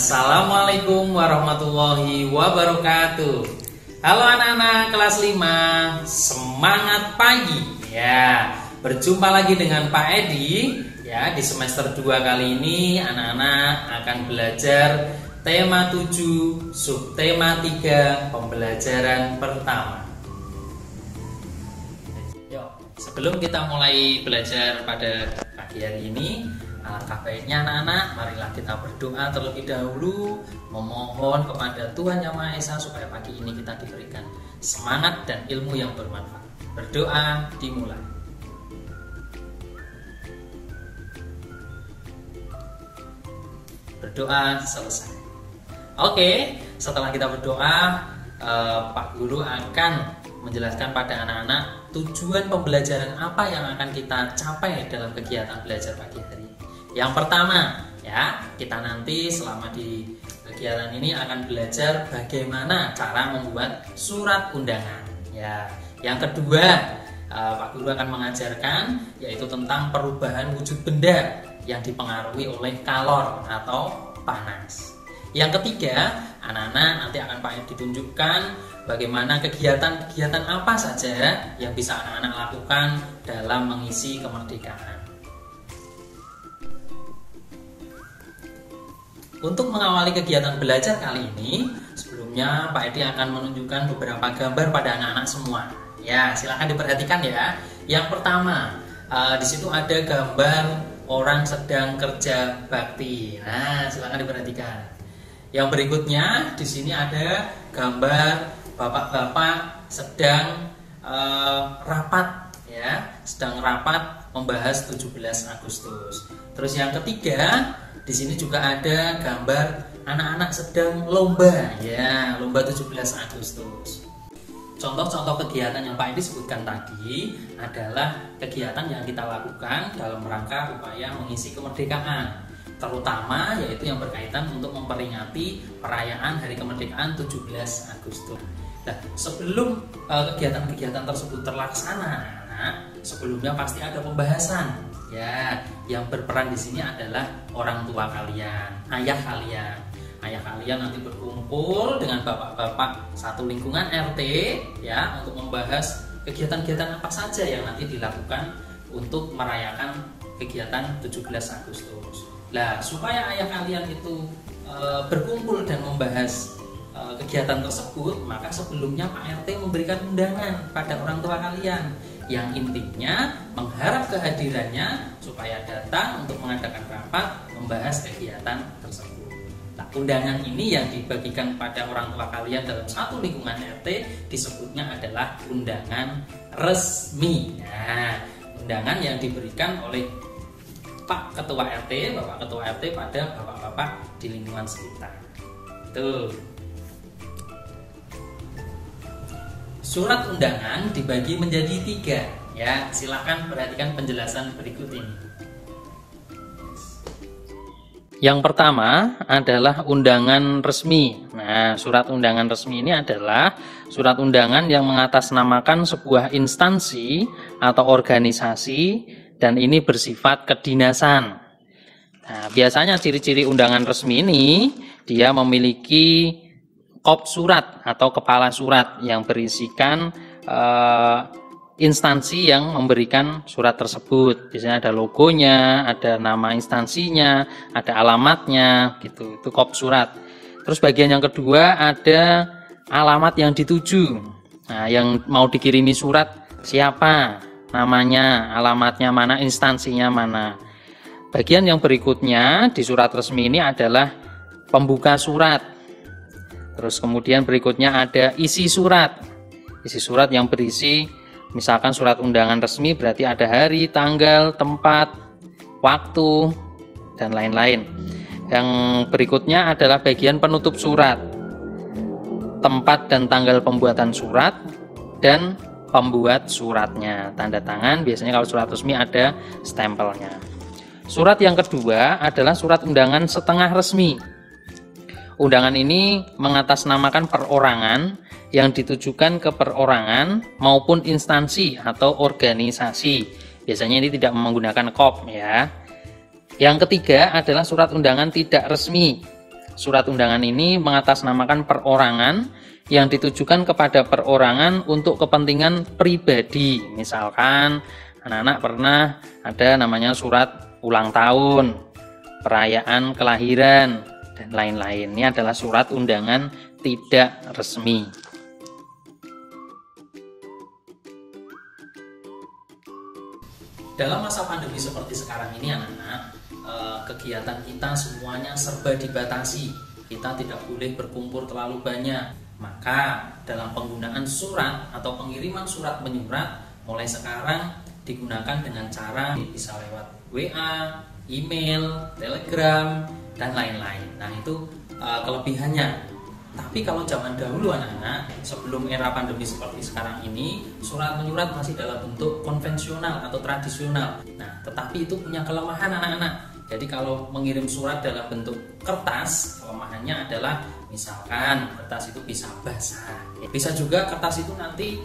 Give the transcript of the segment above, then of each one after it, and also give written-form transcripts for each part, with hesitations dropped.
Assalamualaikum warahmatullahi wabarakatuh. Halo anak-anak kelas 5, semangat pagi. Ya, berjumpa lagi dengan Pak Edi. Ya, di semester 2 kali ini anak-anak akan belajar tema 7, subtema 3, pembelajaran pertama. Yuk, sebelum kita mulai belajar pada pagi hari ini, alangkah baiknya anak-anak, marilah kita berdoa terlebih dahulu, memohon kepada Tuhan Yang Maha Esa supaya pagi ini kita diberikan semangat dan ilmu yang bermanfaat. Berdoa dimulai. Berdoa selesai. Oke, setelah kita berdoa, Pak Guru akan menjelaskan pada anak-anak tujuan pembelajaran apa yang akan kita capai dalam kegiatan belajar pagi hari. Yang pertama, ya, kita nanti selama di kegiatan ini akan belajar bagaimana cara membuat surat undangan. Ya, yang kedua, Pak Guru akan mengajarkan yaitu tentang perubahan wujud benda yang dipengaruhi oleh kalor atau panas. Yang ketiga, anak-anak nanti akan Pak Edi ditunjukkan bagaimana kegiatan-kegiatan apa saja yang bisa anak-anak lakukan dalam mengisi kemerdekaan. Untuk mengawali kegiatan belajar kali ini, sebelumnya Pak Edi akan menunjukkan beberapa gambar pada anak-anak semua. Ya, silakan diperhatikan ya. Yang pertama, di situ ada gambar orang sedang kerja bakti. Nah, silakan diperhatikan. Yang berikutnya, di sini ada gambar bapak-bapak sedang rapat, ya, sedang rapat membahas 17 Agustus. Terus yang ketiga, di sini juga ada gambar anak-anak sedang lomba, ya, lomba 17 Agustus. Contoh-contoh kegiatan yang Pak Edi sebutkan tadi adalah kegiatan yang kita lakukan dalam rangka upaya mengisi kemerdekaan, terutama yaitu yang berkaitan untuk memperingati perayaan Hari Kemerdekaan 17 Agustus. Nah, sebelum kegiatan-kegiatan tersebut terlaksana, sebelumnya pasti ada pembahasan. Ya, yang berperan di sini adalah orang tua kalian, ayah kalian. Ayah kalian nanti berkumpul dengan bapak-bapak satu lingkungan RT, ya, untuk membahas kegiatan-kegiatan apa saja yang nanti dilakukan untuk merayakan kegiatan 17 Agustus. Nah, supaya ayah kalian itu berkumpul dan membahas kegiatan tersebut, maka sebelumnya Pak RT memberikan undangan pada orang tua kalian, yang intinya mengharap kehadirannya supaya datang untuk mengadakan rapat membahas kegiatan tersebut. Nah, undangan ini yang dibagikan pada orang tua kalian dalam satu lingkungan RT disebutnya adalah undangan resmi. Nah, undangan yang diberikan oleh Pak Ketua RT, Bapak Ketua RT pada bapak-bapak di lingkungan sekitar. Tuh. Surat undangan dibagi menjadi 3, ya. Silakan perhatikan penjelasan berikut ini. Yang pertama adalah undangan resmi. Nah, surat undangan resmi ini adalah surat undangan yang mengatasnamakan sebuah instansi atau organisasi dan ini bersifat kedinasan. Nah, biasanya ciri-ciri undangan resmi ini dia memiliki kop surat atau kepala surat yang berisikan instansi yang memberikan surat tersebut. Biasanya ada logonya, ada nama instansinya, ada alamatnya, gitu. Itu kop surat. Terus bagian yang kedua ada alamat yang dituju. Nah, yang mau dikirimi surat siapa, namanya, alamatnya mana, instansinya mana. Bagian yang berikutnya di surat resmi ini adalah pembuka surat. Terus kemudian berikutnya ada isi surat. Isi surat yang berisi misalkan surat undangan resmi berarti ada hari, tanggal, tempat, waktu, dan lain-lain. Yang berikutnya adalah bagian penutup surat. Tempat dan tanggal pembuatan surat dan pembuat suratnya. Tanda tangan, biasanya kalau surat resmi ada stempelnya. Surat yang kedua adalah surat undangan setengah resmi. Undangan ini mengatasnamakan perorangan yang ditujukan ke perorangan maupun instansi atau organisasi. Biasanya ini tidak menggunakan kop, ya. Yang ketiga adalah surat undangan tidak resmi. Surat undangan ini mengatasnamakan perorangan yang ditujukan kepada perorangan untuk kepentingan pribadi. Misalkan anak-anak pernah ada namanya surat ulang tahun, perayaan kelahiran, dan lain-lain. Ini adalah surat undangan tidak resmi. Dalam masa pandemi seperti sekarang ini anak-anak, kegiatan kita semuanya serba dibatasi. Kita tidak boleh berkumpul terlalu banyak. Maka dalam penggunaan surat atau pengiriman surat menyurat mulai sekarang digunakan dengan cara bisa lewat WA, email, Telegram, dan lain-lain. Nah, itu kelebihannya. Tapi kalau zaman dahulu anak-anak, sebelum era pandemi seperti sekarang ini, surat menyurat masih dalam bentuk konvensional atau tradisional. Nah, tetapi itu punya kelemahan anak-anak. Jadi kalau mengirim surat dalam bentuk kertas, kelemahannya adalah misalkan kertas itu bisa basah. Bisa juga kertas itu nanti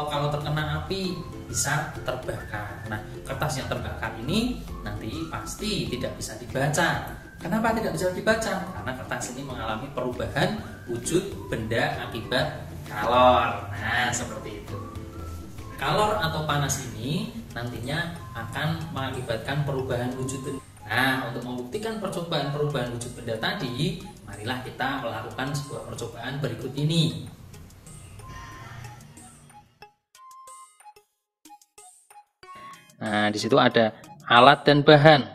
kalau terkena api bisa terbakar. Nah, kertas yang terbakar ini nanti pasti tidak bisa dibaca. Kenapa tidak bisa dibaca? Karena kertas ini mengalami perubahan wujud benda akibat kalor. Nah, seperti itu. Kalor atau panas ini nantinya akan mengakibatkan perubahan wujud benda. Nah, untuk membuktikan percobaan perubahan wujud benda tadi, marilah kita melakukan sebuah percobaan berikut ini. Nah, di situ ada alat dan bahan,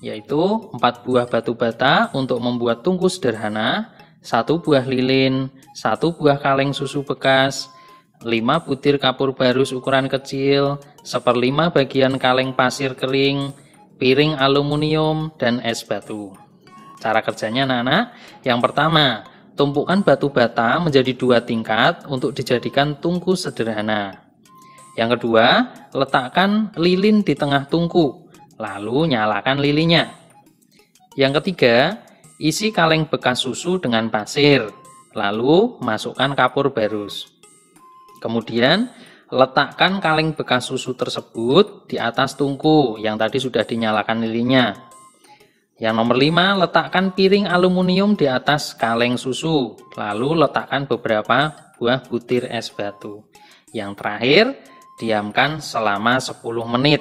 yaitu 4 buah batu bata untuk membuat tungku sederhana, 1 buah lilin, 1 buah kaleng susu bekas, 5 butir kapur barus ukuran kecil, 1/5 bagian kaleng pasir kering, piring aluminium, dan es batu. Cara kerjanya anak-anak, yang pertama, tumpukan batu bata menjadi 2 tingkat untuk dijadikan tungku sederhana. Yang kedua, letakkan lilin di tengah tungku, lalu nyalakan lilinnya. Yang ketiga, isi kaleng bekas susu dengan pasir, lalu masukkan kapur barus. Kemudian, letakkan kaleng bekas susu tersebut di atas tungku yang tadi sudah dinyalakan lilinnya. Yang nomor 5, letakkan piring aluminium di atas kaleng susu, lalu letakkan beberapa buah butir es batu. Yang terakhir, diamkan selama 10 menit.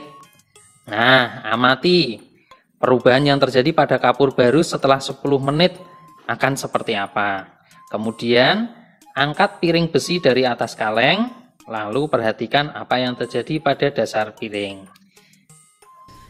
Nah, amati perubahan yang terjadi pada kapur barus setelah 10 menit akan seperti apa. Kemudian, angkat piring besi dari atas kaleng, lalu perhatikan apa yang terjadi pada dasar piring.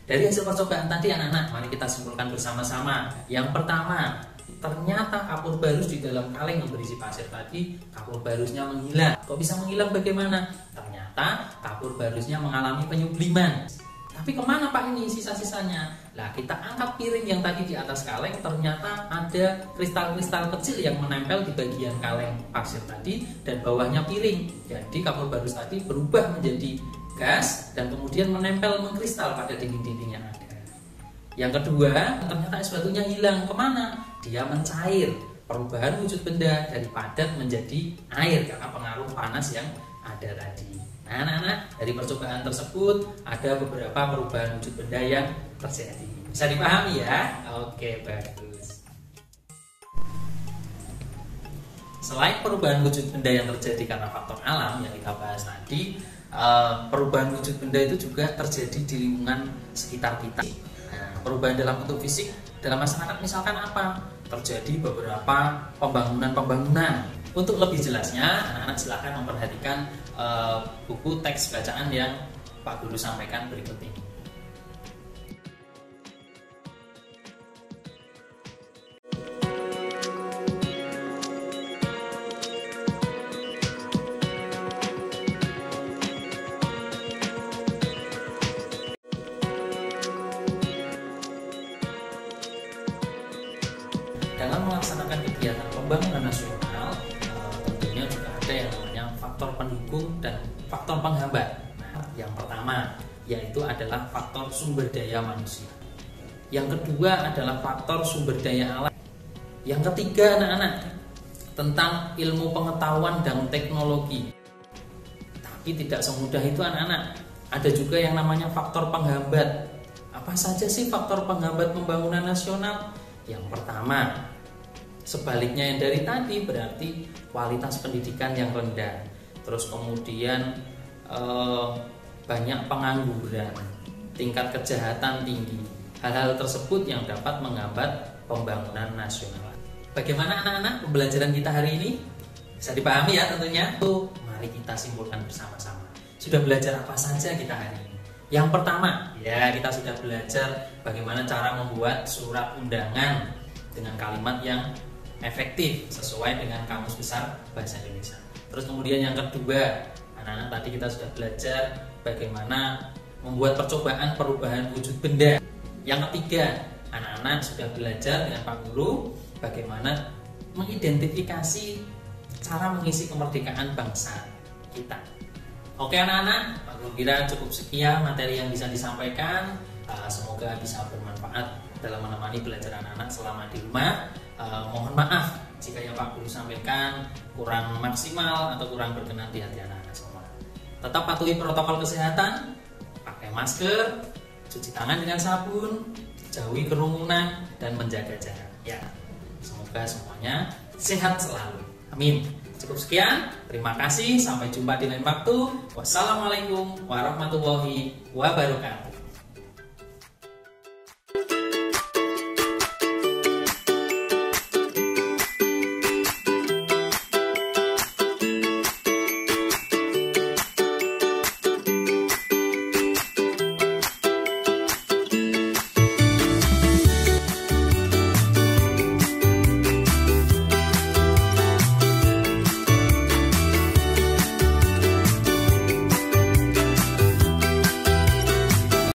Dari hasil percobaan tadi anak-anak, mari kita simpulkan bersama-sama. Yang pertama, ternyata kapur barus di dalam kaleng yang berisi pasir tadi, kapur barusnya menghilang. Kok bisa menghilang bagaimana? Ternyata kapur barusnya mengalami penyubliman. Tapi kemana Pak ini sisa-sisanya? Nah, kita angkat piring yang tadi di atas kaleng, ternyata ada kristal-kristal kecil yang menempel di bagian kaleng pasir tadi dan bawahnya piring. Jadi kapur barus tadi berubah menjadi gas dan kemudian menempel mengkristal pada dinding-dinding yang ada. Yang kedua, ternyata es batunya hilang. Kemana? Dia mencair. Perubahan wujud benda dari padat menjadi air karena pengaruh panas yang ada tadi. Nah, anak-anak, dari percobaan tersebut ada beberapa perubahan wujud benda yang terjadi. Bisa dipahami ya? Oke, bagus. Selain perubahan wujud benda yang terjadi karena faktor alam yang kita bahas tadi, perubahan wujud benda itu juga terjadi di lingkungan sekitar kita. Nah, perubahan dalam bentuk fisik dalam masyarakat misalkan apa? Terjadi beberapa pembangunan. Untuk lebih jelasnya, anak-anak silakan memperhatikan buku teks bacaan yang Pak Guru sampaikan berikut ini. Dalam melaksanakan kegiatan pembangunan nasional, tentunya juga ada yang namanya faktor pendukung dan faktor penghambat. Nah, yang pertama yaitu adalah faktor sumber daya manusia. Yang kedua adalah faktor sumber daya alam. Yang ketiga anak-anak tentang ilmu pengetahuan dan teknologi. Tapi tidak semudah itu anak-anak. Ada juga yang namanya faktor penghambat. Apa saja sih faktor penghambat pembangunan nasional? Yang pertama, sebaliknya yang dari tadi berarti kualitas pendidikan yang rendah. Terus kemudian banyak pengangguran, tingkat kejahatan tinggi. Hal-hal tersebut yang dapat menghambat pembangunan nasional. Bagaimana anak-anak pembelajaran kita hari ini? Bisa dipahami ya tentunya? Tuh, mari kita simpulkan bersama-sama. Sudah belajar apa saja kita hari ini? Yang pertama, ya kita sudah belajar bagaimana cara membuat surat undangan dengan kalimat yang efektif sesuai dengan Kamus Besar Bahasa Indonesia. Terus kemudian yang kedua, anak-anak tadi kita sudah belajar bagaimana membuat percobaan perubahan wujud benda. Yang ketiga, anak-anak sudah belajar dengan Pak Guru bagaimana mengidentifikasi cara mengisi kemerdekaan bangsa kita. Oke anak-anak, Pak Guru kira cukup sekian materi yang bisa disampaikan. Semoga bisa bermanfaat dalam menemani belajar anak-anak selama di rumah. Mohon maaf jika yang Pak Guru sampaikan kurang maksimal atau kurang berkenan di hati anak-anak semua. Tetap patuhi protokol kesehatan, pakai masker, cuci tangan dengan sabun, jauhi kerumunan, dan menjaga jarak. Ya, semoga semuanya sehat selalu. Amin. Cukup sekian, terima kasih, sampai jumpa di lain waktu. Wassalamualaikum warahmatullahi wabarakatuh.